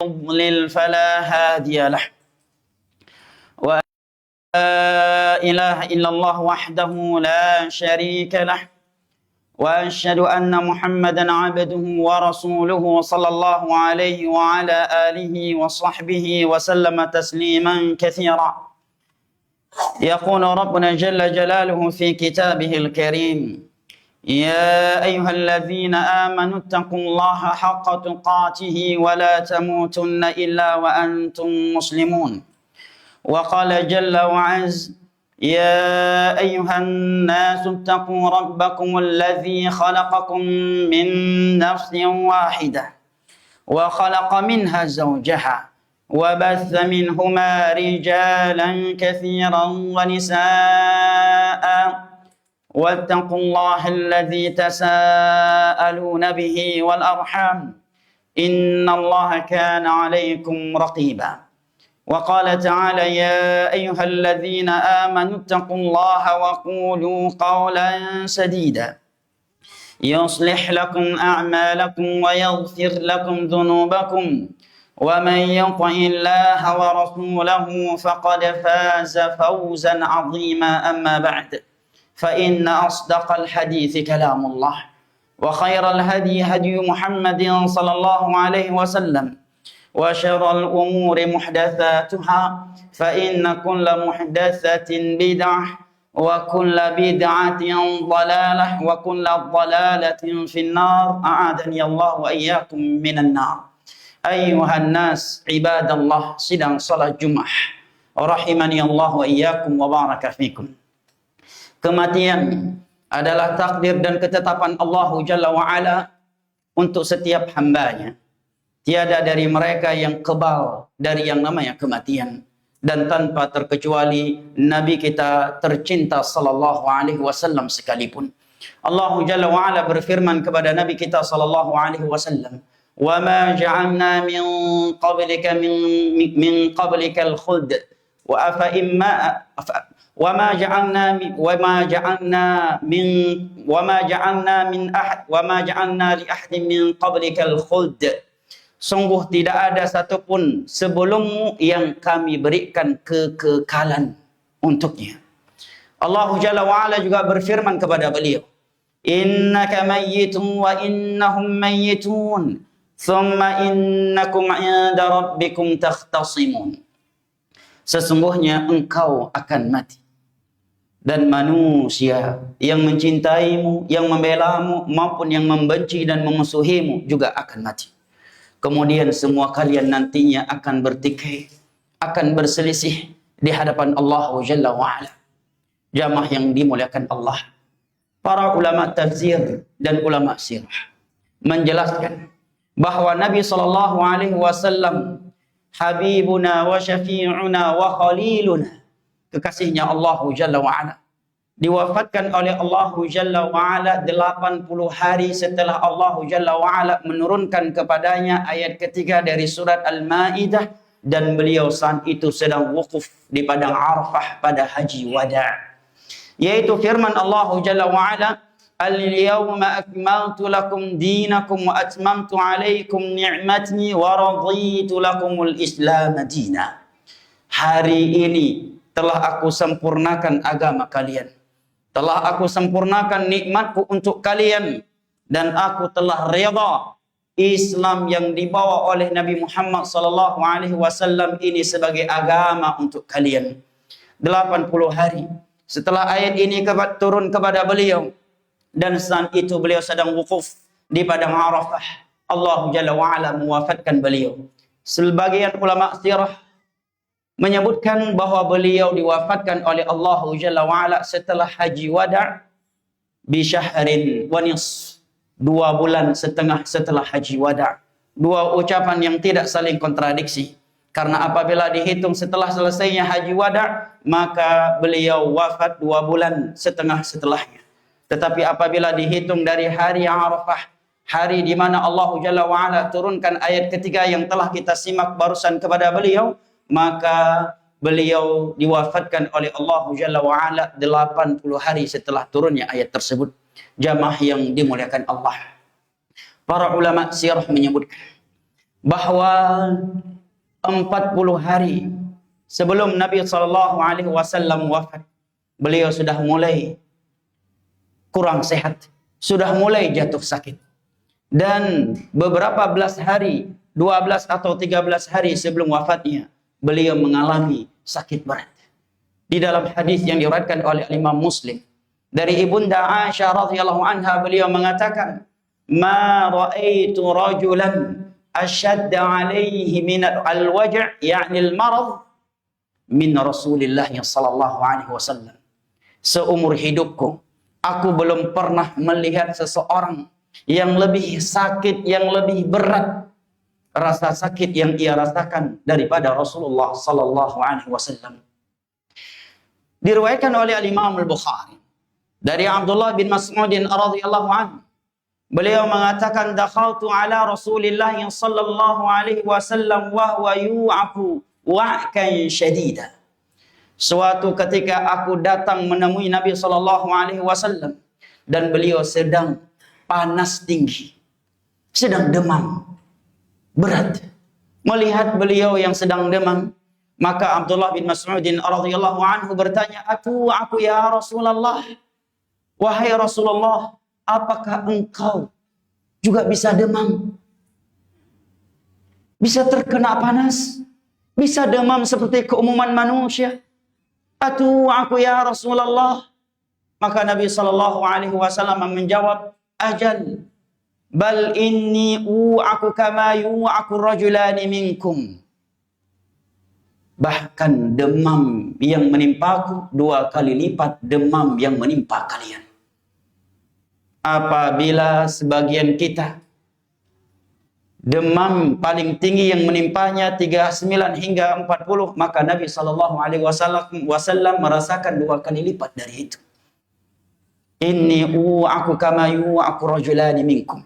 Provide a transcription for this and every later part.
يضلل فلا هادي له ولا إله إلا الله وحده لا شريك له وأشهد أن محمدا عبده ورسوله صلى الله عليه وعلى آله وصحبه وسلم تسليما كثيرا. يقول ربنا جل جلاله في كتابه الكريم: يا أيها الذين آمنوا اتقوا الله حق تقاته ولا تموتن إلا وأنتم مسلمون. وقال جل وعز: يا أيها الناس اتقوا ربكم الذي خلقكم من نفس واحدة وخلق منها زوجها وبث منهما رجالا كثيرا ونساء واتقوا الله الذي تساءلون به والأرحام إن الله كان عليكم رقيبا. وقال تعالى: يا أيها الذين آمنوا اتقوا الله وقولوا قولا سديدا يصلح لكم أعمالكم ويغفر لكم ذنوبكم ومن يطع الله ورسوله فقد فاز فوزا عظيما. أما بعد، فإن أصدق الحديث كلام الله وخير الهدي هدي محمد صلى الله عليه وسلم وشر الأمور محدثاتها فإن كل محدثة بدعة وكل بدعة ضلالة وكل ضلالة في النار. أعاذني الله وإياكم من النار. أيها الناس عباد الله، sidang salat Jumat rahimani Allah wa iyyakum wa baraka fikum. Kematian adalah takdir dan ketetapan Allah Jalla wa'ala untuk setiap hambanya. Tiada dari mereka yang kebal dari yang namanya kematian. Dan tanpa terkecuali Nabi kita tercinta sallallahu alaihi wasallam sekalipun. Allah Jalla wa'ala berfirman kepada Nabi kita sallallahu alaihi wasallam: "Wa ma ja'alna min qablika min qablikal khuld wa afa imma وما جعلنا لأحد من قبلك الخلد." Sungguh tidak ada satupun sebelummu yang kami berikan kekekalan untuknya. Allah Jalla wa'ala juga berfirman kepada beliau: "Innaka mayyitun wa innahum mayyitun, thumma innakum 'inda rabbikum takhtasimun." Sesungguhnya engkau akan mati, dan manusia yang mencintaimu, yang membelamu, maupun yang membenci dan memusuhimu juga akan mati. Kemudian semua kalian nantinya akan bertikai, akan berselisih di hadapan Allah Jalla wa'ala. Jamaah yang dimuliakan Allah, para ulama tafsir dan ulama sirah menjelaskan bahwa Nabi SAW Habibuna wa syafi'una wa khaliluna, kekasihnya Allah Jalla wa'ala, diwafatkan oleh Allah Jalla wa'ala 80 hari setelah Allah Jalla wa'ala menurunkan kepadanya ayat ketiga dari surat Al-Ma'idah, dan beliau saat itu sedang wukuf di padang Arafah pada haji wada', yaitu firman Allah Jalla wa'ala: "Al-yawma akmaltu lakum dinakum wa atmamtu alaikum ni'mati wa raditu lakumul Islam dina." Hari ini telah aku sempurnakan agama kalian, telah aku sempurnakan nikmatku untuk kalian, dan aku telah redha Islam yang dibawa oleh Nabi Muhammad sallallahu alaihi wasallam ini sebagai agama untuk kalian. 80 hari setelah ayat ini turun kepada beliau, dan saat itu beliau sedang wukuf di padang Arafah, Allah Jalla wa'ala mewafatkan beliau. Sebagian ulama sirah menyebutkan bahwa beliau diwafatkan oleh Allah Jalla wa'ala setelah haji wada' bi syahrin wa nisf, 2 bulan setengah setelah haji wada'. Dua ucapan yang tidak saling kontradiksi, karena apabila dihitung setelah selesainya haji wada', maka beliau wafat 2 bulan setengah setelahnya. Tetapi apabila dihitung dari hari Arafah, hari di mana Allah Jalla wa'ala turunkan ayat ketiga yang telah kita simak barusan kepada beliau, maka beliau diwafatkan oleh Allah Jalla wa'ala 80 hari setelah turunnya ayat tersebut. Jamaah yang dimuliakan Allah, para ulama sirah menyebutkan bahwa 40 hari sebelum Nabi SAW wafat, beliau sudah mulai kurang sehat, sudah mulai jatuh sakit. Dan beberapa belas hari, 12 atau 13 hari sebelum wafatnya, beliau mengalami sakit berat. Di dalam hadis yang diriwayatkan oleh Imam Muslim dari Ibunda Aisyah radhiyallahu anha, beliau mengatakan, "Ma ra'aitu rajulan ashadda 'alaihi min al-waj', ya'ni al-marad, min Rasulillah sallallahu alaihi wasallam." Seumur hidupku, aku belum pernah melihat seseorang yang lebih sakit, yang lebih berat rasa sakit yang ia rasakan daripada Rasulullah sallallahu alaihi wasallam. Diriwayatkan oleh Imam Al-Bukhari dari Abdullah bin Mas'ud radhiyallahu anhu, beliau mengatakan, "Dakhaltu ala Rasulillah sallallahu alaihi wasallam wa huwa yu'aku wa'kan syadida." Suatu ketika aku datang menemui Nabi sallallahu alaihi wasallam dan beliau sedang panas tinggi, sedang demam berat. Melihat beliau yang sedang demam, maka Abdullah bin Mas'ud radhiyallahu anhu bertanya, "Aku ya Rasulullah, wahai Rasulullah, apakah engkau juga bisa demam? Bisa terkena panas? Bisa demam seperti keumuman manusia?" "Aku ya Rasulullah." Maka Nabi sallallahu alaihi wasallam menjawab, "Ajal, bal inni u'aku kama yu'aku rajulani minkum." Bahkan demam yang menimpaku 2 kali lipat demam yang menimpa kalian. Apabila sebagian kita demam paling tinggi yang menimpanya 39 hingga 40, maka Nabi sallallahu alaihi wasallam merasakan 2 kali lipat dari itu. "Inni u'aku kama yu'aku rajulani minkum."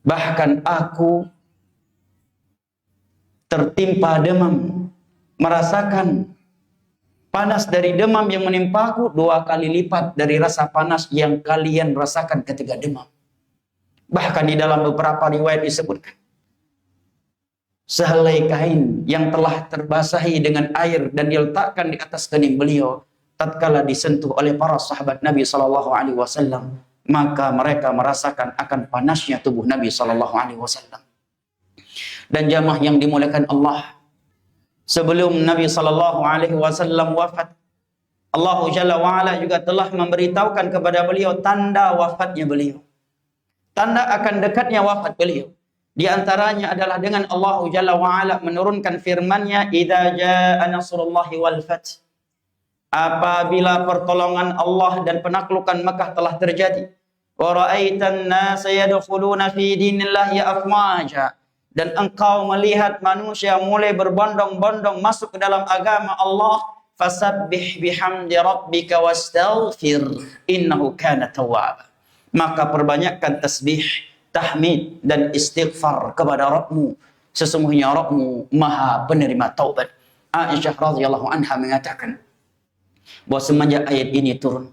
Bahkan aku tertimpa demam, merasakan panas dari demam yang menimpaku 2 kali lipat dari rasa panas yang kalian rasakan ketika demam. Bahkan di dalam beberapa riwayat disebutkan, sehelai kain yang telah terbasahi dengan air dan diletakkan di atas kening beliau, tatkala disentuh oleh para sahabat Nabi sallallahu alaihi wasallam, maka mereka merasakan akan panasnya tubuh Nabi sallallahu alaihi wasallam. Dan jamaah yang dimuliakan Allah, sebelum Nabi sallallahu alaihi wasallam wafat, Allah Jalla wa Ala juga telah memberitahukan kepada beliau tanda wafatnya beliau. Tanda akan dekatnya wafat beliau. Di antaranya adalah dengan Allah Jalla wa Ala menurunkan firman-Nya, "Idza jaa nasrullahi wal fath." Apabila pertolongan Allah dan penaklukan Mekah telah terjadi, "Wa ra'aitan nasa yadkhuluna fi dinillahi afwaja." Dan engkau melihat manusia mulai berbondong-bondong masuk ke dalam agama Allah, "Fasabbih bihamdi rabbika wastaghfir innahu kana tawwaba." Maka perbanyakkan tasbih, tahmid dan istighfar kepada Rabbmu, sesungguhnya Rabbmu Maha penerima taubat. Aisyah radhiyallahu anha mengatakan bahwa semenjak ayat ini turun,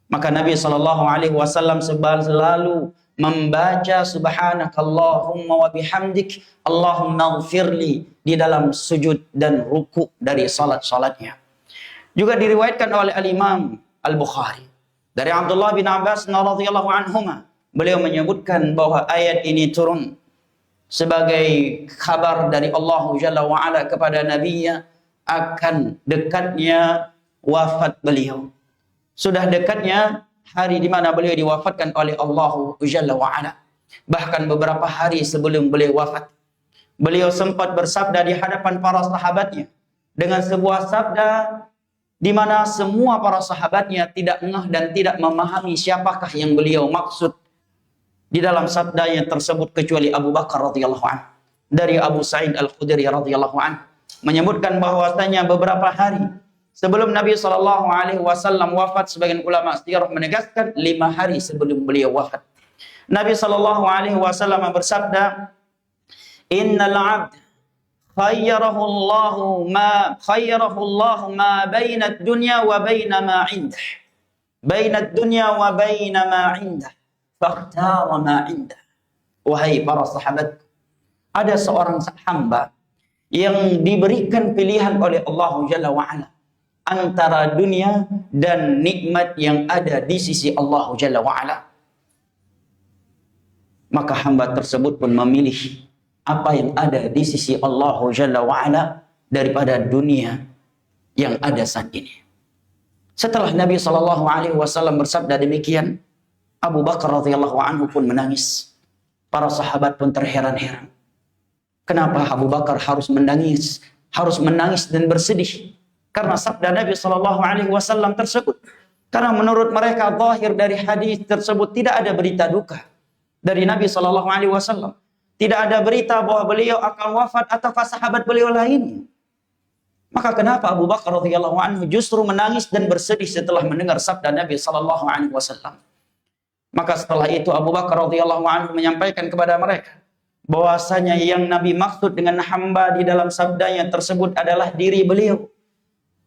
maka Nabi sallallahu alaihi wasallam selalu membaca subhanakallahumma wa bihamdik Allahumma ighfirli di dalam sujud dan ruku dari salat-salatnya. Juga diriwayatkan oleh Al-Imam Al-Bukhari dari Abdullah bin Abbas radhiyallahu anhuma, beliau menyebutkan bahwa ayat ini turun sebagai kabar dari Allah Jalla wa Ala kepada nabinya akan dekatnya wafat beliau. Sudah dekatnya hari di mana beliau diwafatkan oleh Allah Jalla wa Ala. Bahkan beberapa hari sebelum beliau wafat, beliau sempat bersabda di hadapan para sahabatnya dengan sebuah sabda di mana semua para sahabatnya tidak ngeh dan tidak memahami siapakah yang beliau maksud di dalam sabdanya tersebut kecuali Abu Bakar radhiyallahu anhu. Dari Abu Sa'id Al-Khudri radhiyallahu anhu menyebutkan bahwasanya beberapa hari sebelum Nabi sallallahu alaihi wasallam wafat, sebagian ulama sejarah menegaskan 5 hari sebelum beliau wafat, Nabi sallallahu alaihi wasallam bersabda, "Innal 'abd khayyarahu Allah ma baina ad-dunya wa baina ma 'indah. Baina ad-dunya wa baina ma 'indah. Fakhtara ma 'indah." Wahai para sahabat, Ada seorang hamba yang diberikan pilihan oleh Allah Jalla wa'ala antara dunia dan nikmat yang ada di sisi Allah Jalla wa'ala. Maka hamba tersebut pun memilih apa yang ada di sisi Allah Jalla wa'ala daripada dunia yang ada saat ini. Setelah Nabi SAW bersabda demikian, Abu Bakar radhiyallahu anhu pun menangis. Para sahabat pun terheran-heran. Kenapa Abu Bakar harus menangis? Harus menangis dan bersedih karena sabda Nabi SAW tersebut. Karena menurut mereka zahir dari hadis tersebut tidak ada berita duka dari Nabi SAW. Tidak ada berita bahwa beliau akan wafat atau sahabat beliau lainnya. Maka kenapa Abu Bakar radhiyallahu anhu justru menangis dan bersedih setelah mendengar sabda Nabi SAW? Maka setelah itu Abu Bakar radhiyallahu anhu menyampaikan kepada mereka bahwasanya yang Nabi maksud dengan hamba di dalam sabdanya tersebut adalah diri beliau.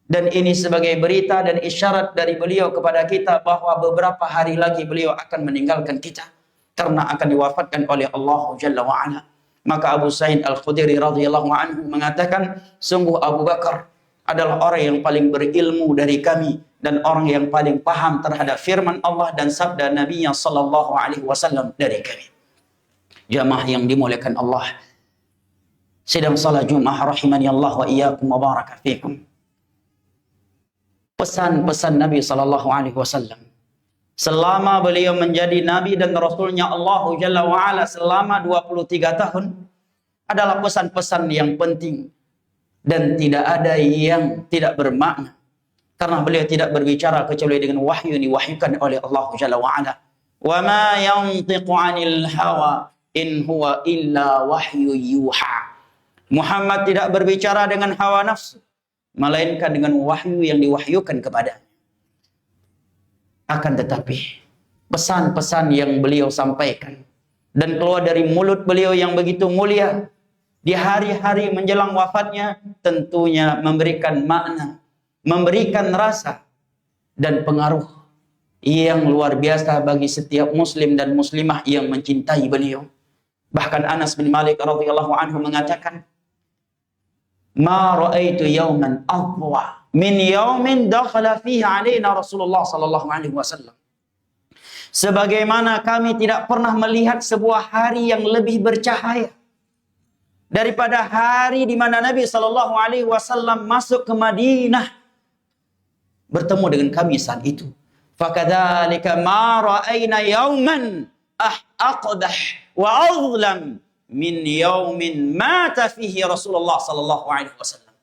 Dan ini sebagai berita dan isyarat dari beliau kepada kita bahwa beberapa hari lagi beliau akan meninggalkan kita karena akan diwafatkan oleh Allah Jalla wa'ala. Maka Abu Sa'id Al-Khudri radhiyallahu anhu mengatakan, sungguh Abu Bakar adalah orang yang paling berilmu dari kami dan orang yang paling paham terhadap firman Allah dan sabda Nabi-Nya sallallahu alaihi wasallam dari kami. Jamaah yang dimuliakan Allah, sidang salat Jumat rahimani Allah wa iyyakum wa baraka fikum. Pesan-pesan Nabi sallallahu alaihi wasallam selama beliau menjadi nabi dan rasulnya Allah Jalla wa'ala selama 23 tahun adalah pesan-pesan yang penting dan tidak ada yang tidak bermakna, karena beliau tidak berbicara kecuali dengan wahyu yang diwahyukan oleh Allah Jalla wa'ala. Wa ma yantiqu 'anil hawa in huwa illa wahyu yuha. Muhammad tidak berbicara dengan hawa nafsu, melainkan dengan wahyu yang diwahyukan kepadanya. Akan tetapi pesan-pesan yang beliau sampaikan dan keluar dari mulut beliau yang begitu mulia di hari-hari menjelang wafatnya tentunya memberikan makna, memberikan rasa dan pengaruh yang luar biasa bagi setiap muslim dan muslimah yang mencintai beliau. Bahkan Anas bin Malik radhiyallahu anhu mengatakan, "Ma ra'aitu yawman adwa min yawmin dakhala fihi alaina Rasulullah sallallahu alaihi wasallam." Sebagaimana kami tidak pernah melihat sebuah hari yang lebih bercahaya daripada hari di mana Nabi sallallahu alaihi wasallam masuk ke Madinah bertemu dengan kami saat itu. Fakadzalika ma ra'aina yawman aqdah wa azlam min yaumin mata fihi Rasulullah sallallahu alaihi wasallam.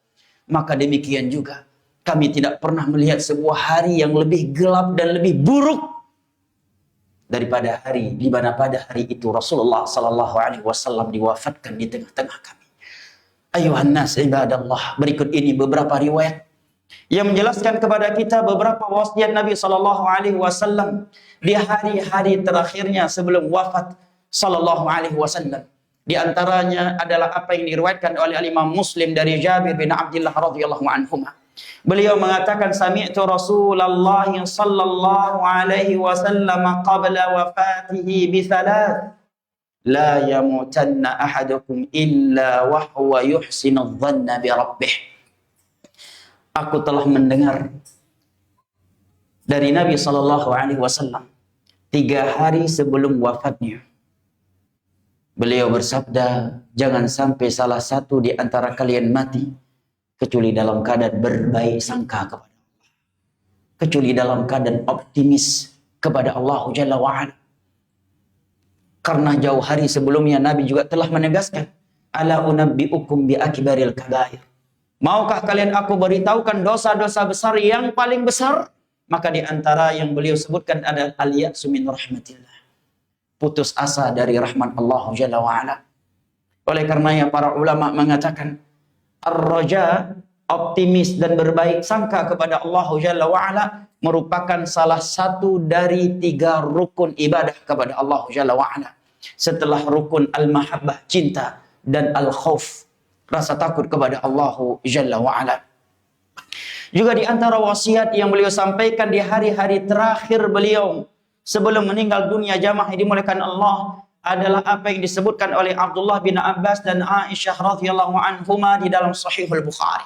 Maka demikian juga kami tidak pernah melihat sebuah hari yang lebih gelap dan lebih buruk daripada hari di mana pada hari itu Rasulullah sallallahu alaihi wasallam diwafatkan di tengah-tengah kami. Ayuhan nas ibadallah, berikut ini beberapa riwayat yang menjelaskan kepada kita beberapa wasiat Nabi sallallahu alaihi wasallam di hari-hari terakhirnya sebelum wafat sallallahu alaihi wasallam. Di antaranya adalah apa yang diriwayatkan oleh Imam Muslim dari Jabir bin Abdullah radhiyallahu anhuma. Beliau mengatakan, sami'tu Rasulullah sallallahu alaihi wasallam qabla wafatihi bi thalath, la yamutanna ahadukum illa wa huwa yuhsinu dhanna bi rabbih. Aku telah mendengar dari Nabi sallallahu alaihi wasallam 3 hari sebelum wafatnya. Beliau bersabda, jangan sampai salah satu di antara kalian mati kecuali dalam keadaan berbaik sangka kepada Allah, kecuali dalam keadaan optimis kepada Allah Jalla wa'ala. Karena jauh hari sebelumnya Nabi juga telah menegaskan, ala unabbi'ukum bi akbaril kabair. Maukah kalian aku beritahukan dosa-dosa besar yang paling besar? Maka di antara yang beliau sebutkan adalah al-ya'su min rahmatillah, putus asa dari rahmat Allah Jalla wa'ala. Oleh karenanya para ulama mengatakan ar-raja, optimis dan berbaik sangka kepada Allah Jalla wa'ala, merupakan salah satu dari 3 rukun ibadah kepada Allah Jalla wa'ala. Setelah rukun al-mahabbah, cinta, dan al-khauf, rasa takut kepada Allah Jalla wa'ala. Juga di antara wasiat yang beliau sampaikan di hari-hari terakhir beliau sebelum meninggal dunia, jamaah yang dimuliakan Allah, adalah apa yang disebutkan oleh Abdullah bin Abbas dan Aisyah radhiyallahu anhuma di dalam Sahihul Bukhari.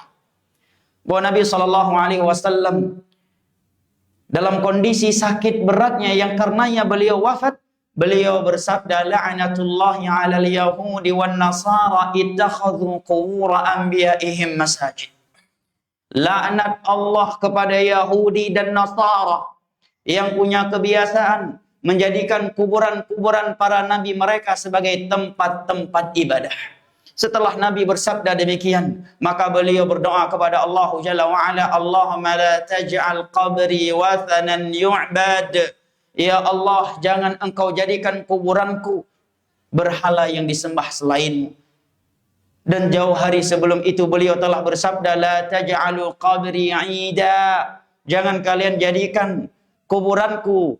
Bahwa Nabi SAW dalam kondisi sakit beratnya yang karenanya beliau wafat, beliau bersabda, la'natullahi 'alal yahudi wan nasara ittakhadhu qubur anbiya'ihim masajid. Laknat Allah kepada Yahudi dan Nasara yang punya kebiasaan menjadikan kuburan-kuburan para nabi mereka sebagai tempat-tempat ibadah. Setelah Nabi bersabda demikian, maka beliau berdoa kepada Allah Jalla wa'ala, Allahumma la taj'al qabri wathanan yu'bad. Ya Allah, jangan engkau jadikan kuburanku berhala yang disembah selainmu. Dan jauh hari sebelum itu beliau telah bersabda, la taj'alu qabri 'ida. Jangan kalian jadikan kuburanku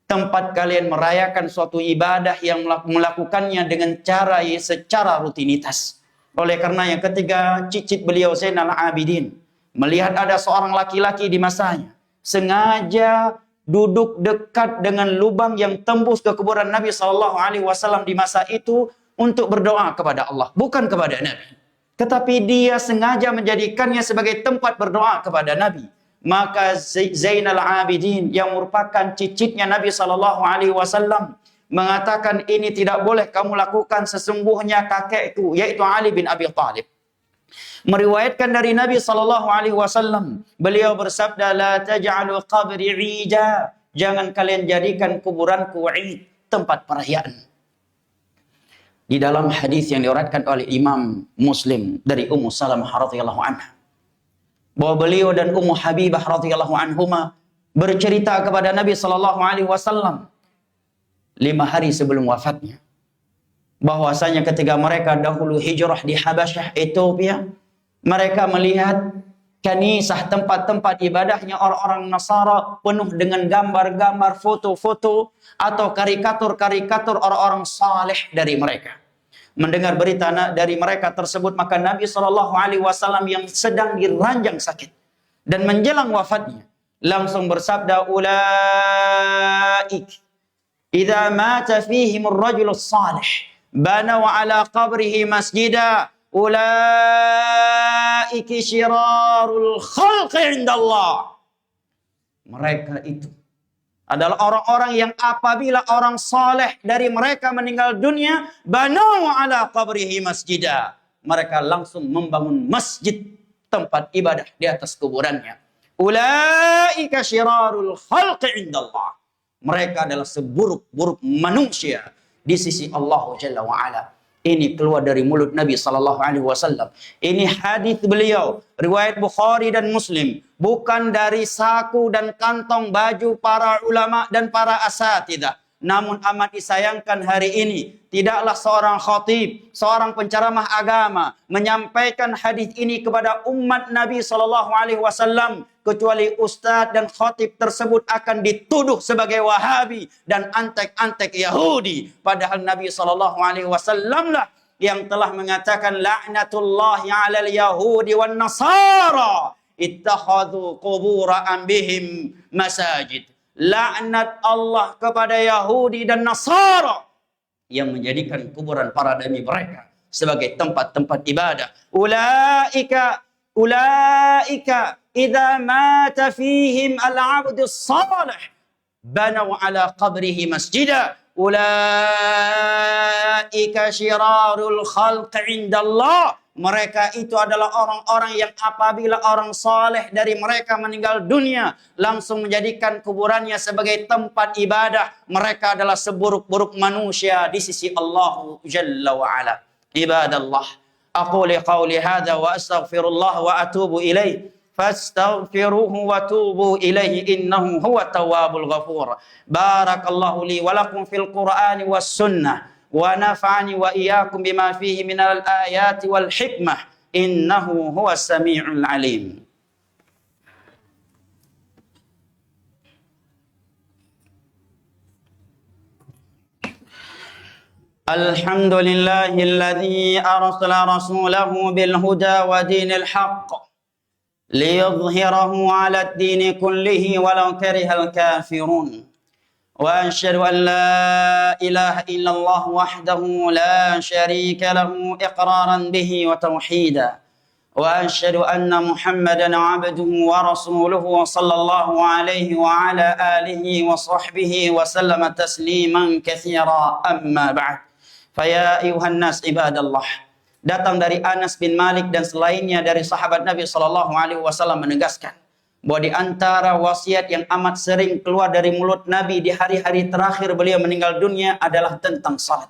tempat kalian merayakan suatu ibadah yang melakukannya dengan cara secara rutinitas. Oleh karena yang ketiga, cicit beliau Zainal Abidin melihat ada seorang laki-laki di masanya sengaja duduk dekat dengan lubang yang tembus ke kuburan Nabi SAW di masa itu untuk berdoa kepada Allah, bukan kepada Nabi. Tetapi dia sengaja menjadikannya sebagai tempat berdoa kepada Nabi. Maka Zainal Abidin yang merupakan cicitnya Nabi SAW mengatakan, ini tidak boleh kamu lakukan, sesungguhnya kakekku yaitu Ali bin Abi Thalib meriwayatkan dari Nabi SAW, beliau bersabda, la taj'alu qabri 'ida. Jangan kalian jadikan kuburanku 'id, tempat perayaan. Di dalam hadis yang diriwayatkan oleh Imam Muslim dari Ummu Salamah radhiyallahu anha, bahwa beliau dan Ummu Habibah radhiyallahu anhuma bercerita kepada Nabi SAW 5 hari sebelum wafatnya, bahwasanya ketika mereka dahulu hijrah di Habasyah, Ethiopia, mereka melihat kanisah, tempat-tempat ibadahnya orang-orang Nasara penuh dengan gambar-gambar, foto-foto atau karikatur-karikatur orang-orang saleh dari mereka. Mendengar berita dari mereka tersebut, maka Nabi SAW yang sedang diranjang sakit dan menjelang wafatnya langsung bersabda, ulaik idza mata fihim ar-rajul salih banaw ala qabrihi masjida ulaiki syirarul khalqi indallah. Mereka itu adalah orang-orang yang apabila orang saleh dari mereka meninggal dunia, banau ala qabrihi masjida, mereka langsung membangun masjid, tempat ibadah di atas kuburannya. Ulaika syirarul khalqi indallah. Mereka adalah seburuk-buruk manusia di sisi Allah Jalla wa'ala. Ini keluar dari mulut Nabi SAW. Ini hadis beliau, riwayat Bukhari dan Muslim, bukan dari saku dan kantong baju para ulama dan para asatidzah. Namun amat disayangkan hari ini, tidaklah seorang khatib, seorang penceramah agama menyampaikan hadis ini kepada umat Nabi SAW, kecuali ustadz dan khatib tersebut akan dituduh sebagai Wahabi dan antek-antek Yahudi. Padahal Nabi SAW lah yang telah mengatakan, la'natullahi 'alal yahudi wan nasara ittakhadhu qubur anbihim masajid. Laknat Allah kepada Yahudi dan Nasara yang menjadikan kuburan para nabi mereka sebagai tempat-tempat ibadah. Ulaika idza mata fihim al-'abdu salih banaw ala qabrihi masjida ulaika syirarul khalqi indallah. Mereka itu adalah orang-orang yang apabila orang saleh dari mereka meninggal dunia, langsung menjadikan kuburannya sebagai tempat ibadah. Mereka adalah seburuk-buruk manusia di sisi Allah Jalla wa'ala. Ibadallah, aquli qawli hadha wa astaghfirullah wa atubu ilaih. Fastaghfiruhu wa tubu ilaihi innahu huwa tawwabul ghafur. Barakallahu li wa lakum fil Qur'ani was sunnah. Wa nafa'ani wa iyyakum bima fihi minal ayati wal hikmah innahu huwas sami'ul alim. Alhamdulillahilladzi arsala rasulahu bil huda wa dinil haqq liyudhhirahu 'ala ad-dini kullihi walau karihal kafirun. وأشهد أن لا إله إلا الله وحده لا شريك له إقرارا به وتوحيدا وأشهد أن محمدا عبده ورسوله صلى الله عليه وعلى آله وصحبه وسلم تسليما كثيرا أما بعد فيا أيها الناس عباد الله. Datang dari Anas bin Malik dan selainnya dari sahabat Nabi SAW menegaskan bahwa di antara wasiat yang amat sering keluar dari mulut Nabi di hari-hari terakhir beliau meninggal dunia adalah tentang salat.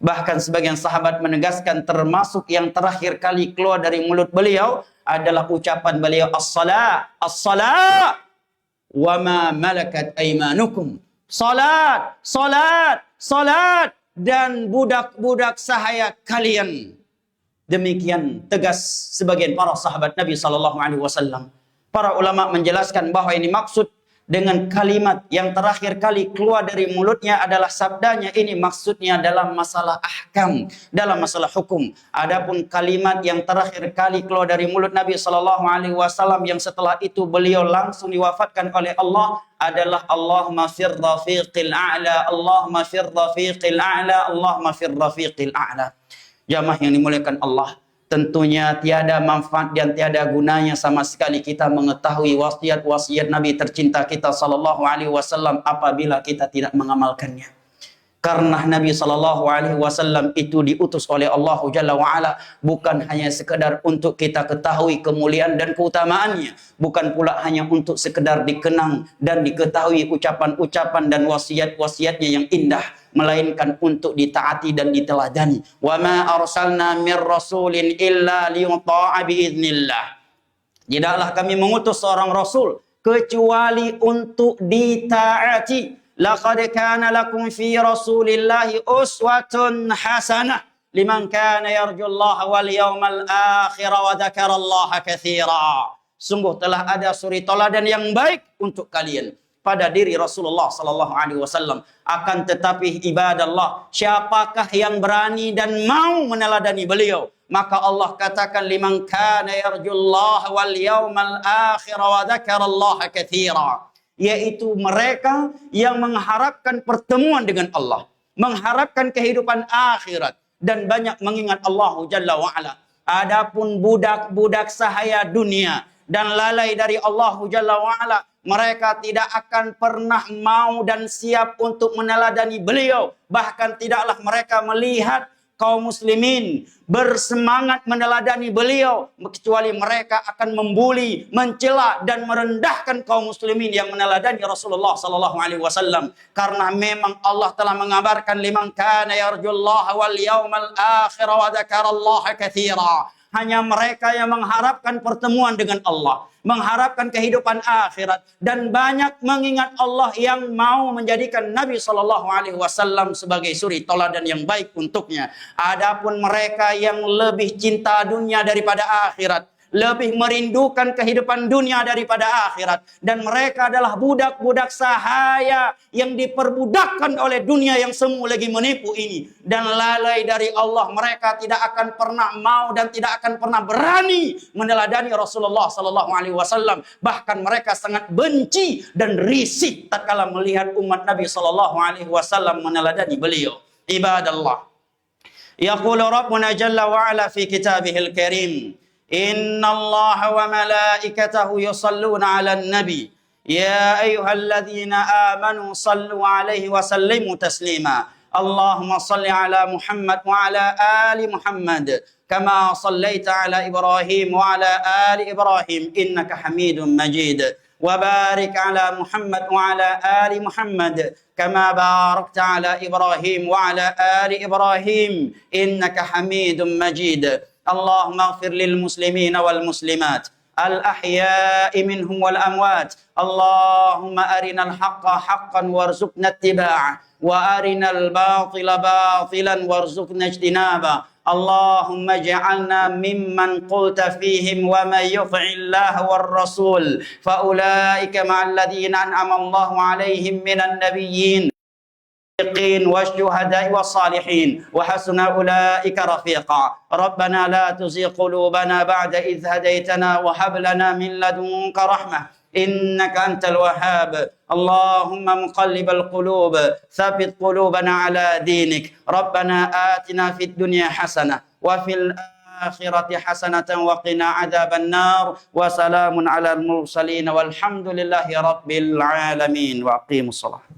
Bahkan sebagian sahabat menegaskan termasuk yang terakhir kali keluar dari mulut beliau adalah ucapan beliau as-salat, as-salat wa ma malakat aymanukum. Salat, salat, salat dan budak-budak sahaya kalian. Demikian tegas sebagian para sahabat Nabi SAW. Para ulama menjelaskan bahwa ini maksud dengan kalimat yang terakhir kali keluar dari mulutnya adalah sabdanya ini maksudnya dalam masalah ahkam, dalam masalah hukum. Adapun kalimat yang terakhir kali keluar dari mulut Nabi SAW yang setelah itu beliau langsung diwafatkan oleh Allah adalah Allahumma fir rafiqil a'la, Allahumma fir rafiqil a'la, Allahumma fir rafiqil a'la. Jamaah yang dimuliakan Allah, tentunya tiada manfaat dan tiada gunanya sama sekali kita mengetahui wasiat-wasiat Nabi tercinta kita SAW apabila kita tidak mengamalkannya. Karena Nabi SAW itu diutus oleh Allah Jalla wa'ala bukan hanya sekedar untuk kita ketahui kemuliaan dan keutamaannya, bukan pula hanya untuk sekedar dikenang dan diketahui ucapan-ucapan dan wasiat-wasiatnya yang indah, melainkan untuk ditaati dan diteladani. Wa ma arsalna mir rasulin illa liyuta'a biiznillah. Tidaklah kami mengutus seorang rasul kecuali untuk ditaati. Laqad kana lakum fi rasulillahi uswatun hasanah liman kana yarjullaha wal yawmal akhir wa dzakarallaha katsira. Sungguh telah ada suri teladan yang baik untuk kalian pada diri Rasulullah sallallahu alaihi wasallam. Akan tetapi ibadallah, siapakah yang berani dan mau meneladani beliau? Maka Allah katakan liman kana yarjullaha wal yawmal akhir wa dzakarallaha katsira. Yaitu mereka yang mengharapkan pertemuan dengan Allah, mengharapkan kehidupan akhirat dan banyak mengingat Allah Jalla wa'ala. Adapun budak-budak sahaya dunia dan lalai dari Allah Jalla wa'ala, mereka tidak akan pernah mau dan siap untuk meneladani beliau. Bahkan tidaklah mereka melihat kaum muslimin bersemangat meneladani beliau, kecuali mereka akan membuli, mencela dan merendahkan kaum muslimin yang meneladani Rasulullah sallallahu alaihi wasallam. Karena memang Allah telah mengabarkan liman kana yarjullaha wal yawmal akhir wa dzakarallaha katsira. Hanya mereka yang mengharapkan pertemuan dengan Allah, mengharapkan kehidupan akhirat dan banyak mengingat Allah yang mau menjadikan Nabi SAW sebagai suri teladan yang baik untuknya. Adapun mereka yang lebih cinta dunia daripada akhirat, lebih merindukan kehidupan dunia daripada akhirat, dan mereka adalah budak-budak sahaya yang diperbudakkan oleh dunia yang semu lagi menipu ini dan lalai dari Allah. Mereka tidak akan pernah mau dan tidak akan pernah berani meneladani Rasulullah SAW. Bahkan mereka sangat benci dan risih tatkala melihat umat Nabi SAW meneladani beliau. Ibadallah, yaqulu Rabbuna Jalla wa Ala fi kitabihil karim, Inna Allah wa malaikatahu yusalluna ala nabi ya ayyuhalladzina amanu sallu alaihi wa sallimu taslima. Allahumma salli ala Muhammad wa ala ali Muhammad kama sallaita ala Ibrahim wa ala ali Ibrahim innaka Hamidum Majid. Wa barik ala Muhammad wa ala ali Muhammad kama barakta ala Ibrahim wa ala ali Ibrahim innaka Hamidum Majid. اللهم اغفر للمسلمين والمسلمات الأحياء منهم والأموات. اللهم أرنا الحق حقا وارزقنا اتباعه وأرنا الباطل باطلا وارزقنا اجتنابه. اللهم اجعلنا ممن قلت فيهم ومن يطع الله والرسول فأولئك مع الذين أنعم الله عليهم من النبيين والشهداء والصالحين وحسن أولئك رفيقا. ربنا لا تزغ قلوبنا بعد إذ هديتنا وهب لنا من لدنك رحمة إنك أنت الوهاب. اللهم مقلب القلوب ثبت قلوبنا على دينك. ربنا آتنا في الدنيا حسنة وفي الآخرة حسنة وقنا عذاب النار. وسلام على المرسلين والحمد لله رب العالمين. وأقيموا الصلاة.